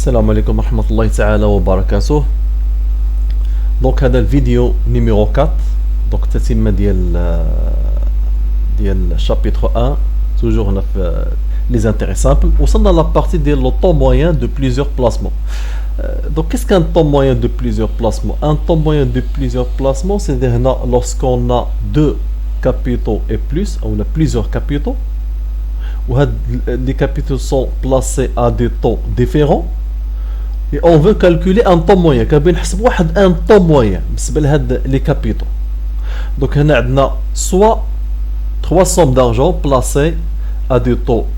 السلام عليكم ورحمة الله تعالى وبركاته. دونك هذا الفيديو نيميرو 4، دونك التتمة ديال شابيتر 1 توجور هنا في لي زانتيري سامبل. وصلنا لا بارتي ديال لو طون موين دو بليزيور بلاسمون. دونك كيس كان طون موين دو بليزيور بلاسمون؟ ان طون موين دو بليزيور بلاسمون سي هنا لورسكون ا دو capitaux et plus, on a plusieurs capitaux, où les capitaux sont placés à des taux différents, et on veut calculer un taux moyen. Un taux moyen les capitaux. Donc on a soit trois sommes d'argent placées à des taux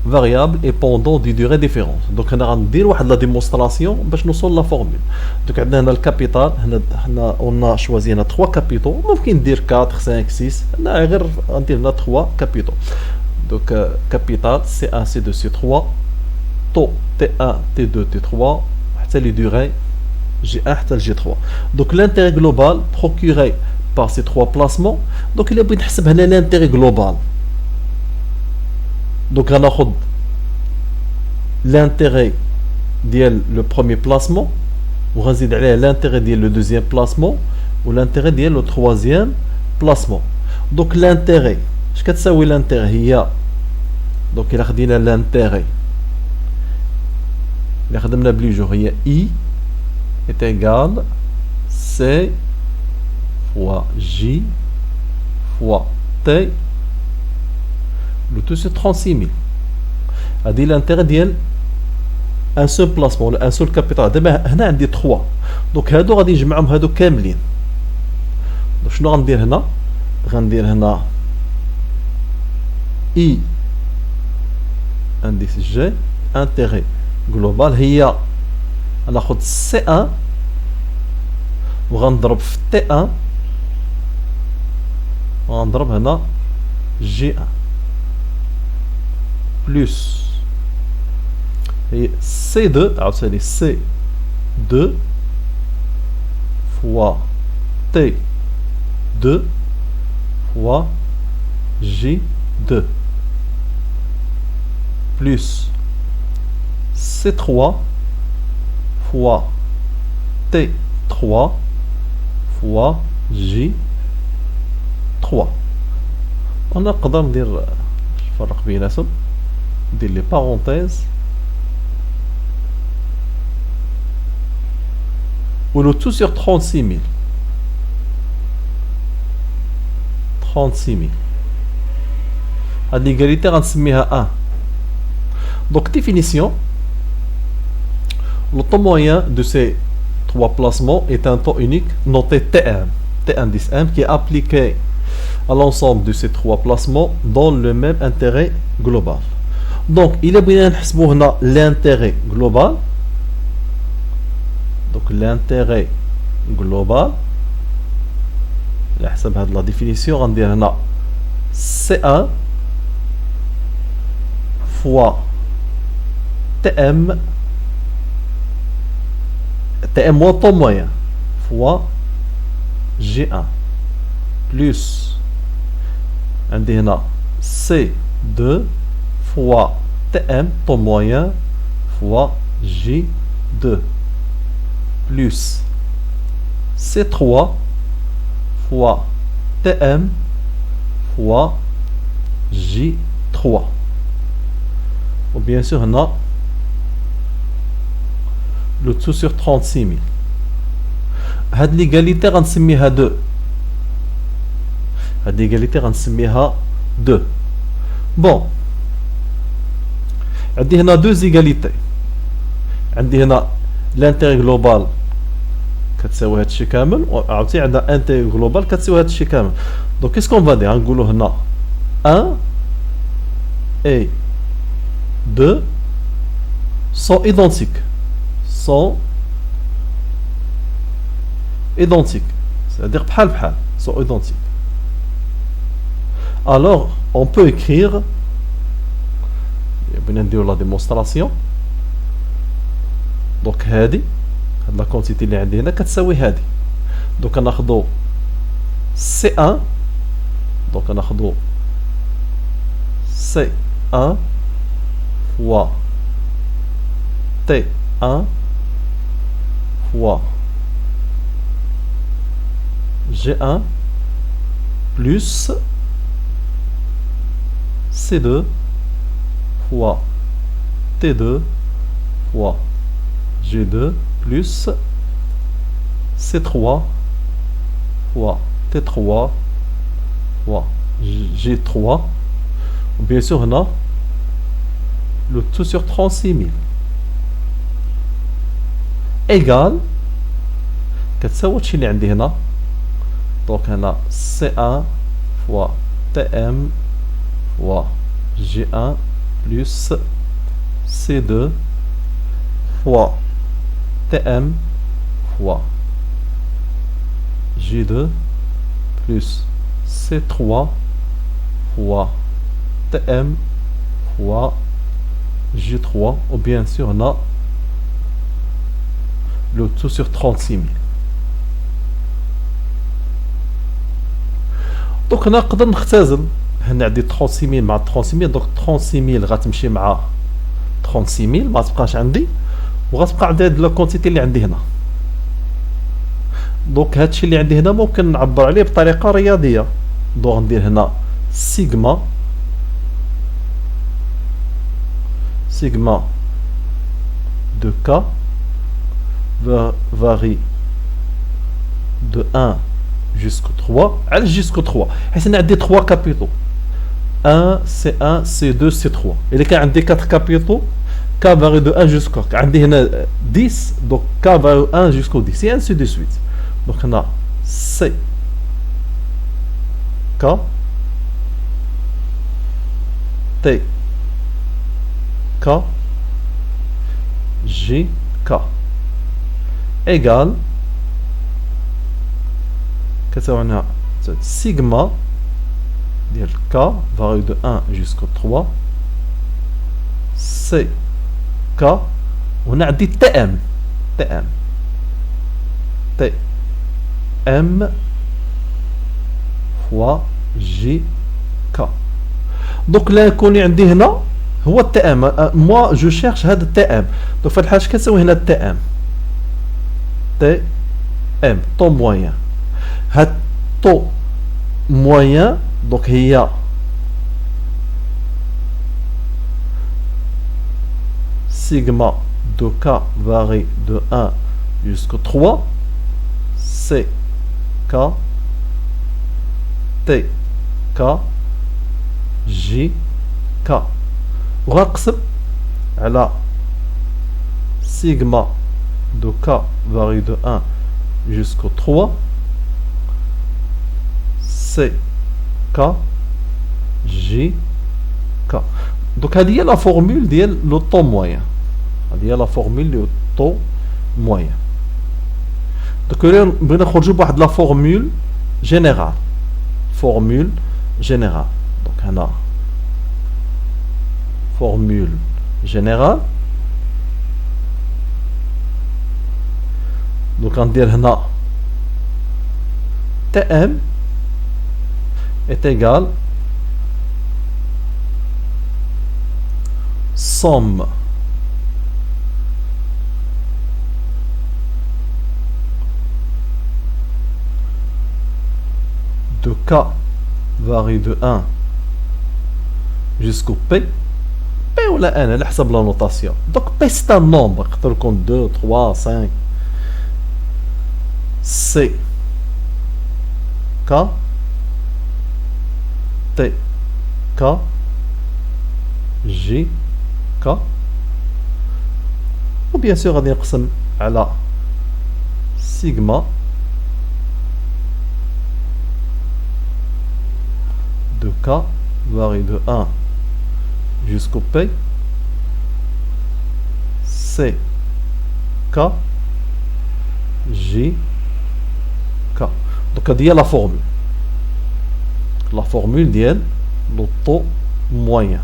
variables et pendant des durées différentes. Donc on a la démonstration pour nous la formule. Donc on a le capital, on a choisi 3 capitaux, on peut dire 4, 5, 6, on a 3 capitaux. Donc capital C1, C2, C3, taux T1, T2, T3, les durées G1, G3. Donc l'intérêt global procuré par ces 3 placements, donc il est bien l'intérêt global. Donc on a l'intérêt le premier placement, on a l'intérêt le deuxième placement ou l'intérêt le troisième placement. Donc l'intérêt, ce que ça veut l'intérêt, il y a donc il a l'intérêt, il a I est égal C fois J fois T. Le tout c'est 36 000. A dit l'intérêt ديال un seul placement, un seul capital. دابا هنا عندي 3. دونك هادو غادي نجمعهم هادو كاملين. دونك شنو غندير هنا؟ غندير هنا I indice G intérêt global هي غناخد C1 وغنضرب في T1 وغنضرب هنا G1 plus C2, alors c'est C2 fois T2 fois J2 plus C3 fois T3 fois J3. On a قدر ندير نفرق بيناتهم ندير لي parenthèses ou le tout sur 36 000. 36 000. هاد l'égalité غنسميها 1. Donc définition, le taux moyen de ces 3 placements est un taux unique noté T1, T indice M, qui est appliqué à l'ensemble de ces 3 placements dans le même intérêt global. Donc il est bien نحسبوا l'intérêt global. Donc l'intérêt global, la définition, on dit C1 fois TM, TM moins taux moyen, fois G1, plus on dit C2 fois TM taux moyen fois J2 plus C3 fois TM fois J3. Ou bien sûr, on a le tout sur 36 000. Cette l'égalité, on s'est 2. Cette l'égalité, on s'est 2. Bon. On a 2 égalités. On a l'intérêt global كتساوي هاد الشيء كامل وعاوتاني عندنا انتيغ global كتساوي هاد الشيء كامل. دونك كيسكو فا دير غنقولو هنا 1 et 2 sont identiques, c'est-à-dire بحال بحال sont identiques. Alors on peut écrire, بغينا نديرو لا démonstration. دونك هادي هاد لا كونتيتي اللي عندي هنا كتساوي هادي. دونك غناخدو C1 دونك غناخدو C1 fois T1 C1 fois G1 plus C2 fois T2 fois G2 plus C3 fois T3 fois G3. Bien sûr, on a le tout sur 36 000 égal كتساوي هادشي اللي عندي هنا. دونك هنا C1 fois TM fois G1 plus C2 fois TM fois G2 plus C3 fois TM fois G3, ou bien sûr on a le tout sur 36 000. دونك هنا نقدر نختزل هنا عندي 36 000 مع 36 000. دونك 36 000 غتمشي مع 36 000 ما تبقاش عندي، وغتبقى عندي هاد لا كونتيتي اللي عندي هنا. دونك هادشي اللي عندي هنا ممكن نعبر عليه بطريقه رياضيه. دونك ندير هنا سيغما de K varie de 1 jusqu'au 3. Allez jusqu'au 3. Et on a des 3 capitaux. 1, C1, C2, C3. Et les cas, on a des 4 capitaux. K varie de 1 jusqu'au 4. On a 10. Donc K varie de 1 jusqu'au 10. Et ainsi de suite. Donc on a C, K, T, K, J, K égale sigma de K varie de 1 jusqu'au 3 C K. On a dit TM TM TM fois J K. Donc l'inconnu عندي هنا هو التي moi je cherche هذا التي ام. دونك في هذه الحاجه كنساوي هنا التي ام تي ام طو موين. هاد طو موين دونك هي sigma de K varie de 1 jusqu'au 3 C K T K J K. وغنقسم على sigma de K varie de 1 jusqu'au 3 C K J K. Donc هذه هي لا فورمول ديال لو طو موين. هذه هي لا فورمول ديال طو موين. دونك اليوم بغينا نخرجوا بواحد لا فورمول جينيرال. فورمول جينيرال. دونك هنا formule générale. Donc on dit هنا Tm est égal somme de K varie de 1 jusqu'au P. P ou la N, elle حسب la notation. Donc P c'est un nombre, نقدر يكون 2, 3, 5. C K T K J K. و bien sûr غادي نقسم على sigma de K varie de 1 jusqu'au P C K J K. Donc هذه هي la formule ديال لو طو موين.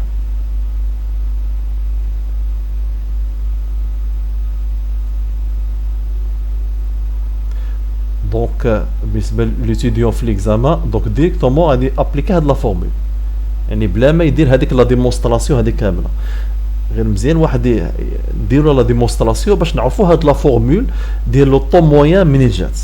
دونك بالنسبه لليتيديون في ليكزامان دونك ديريكتومون غادي ابليكي هاد لا فورمول، يعني بلا ما يدير هذيك لا ديمونستراسيون هذيك كامله. غير مزيان واحد نديرو لا ديمونستراسيون باش نعرفوا هاد لا فورمول ديال لو طون موين منين جات.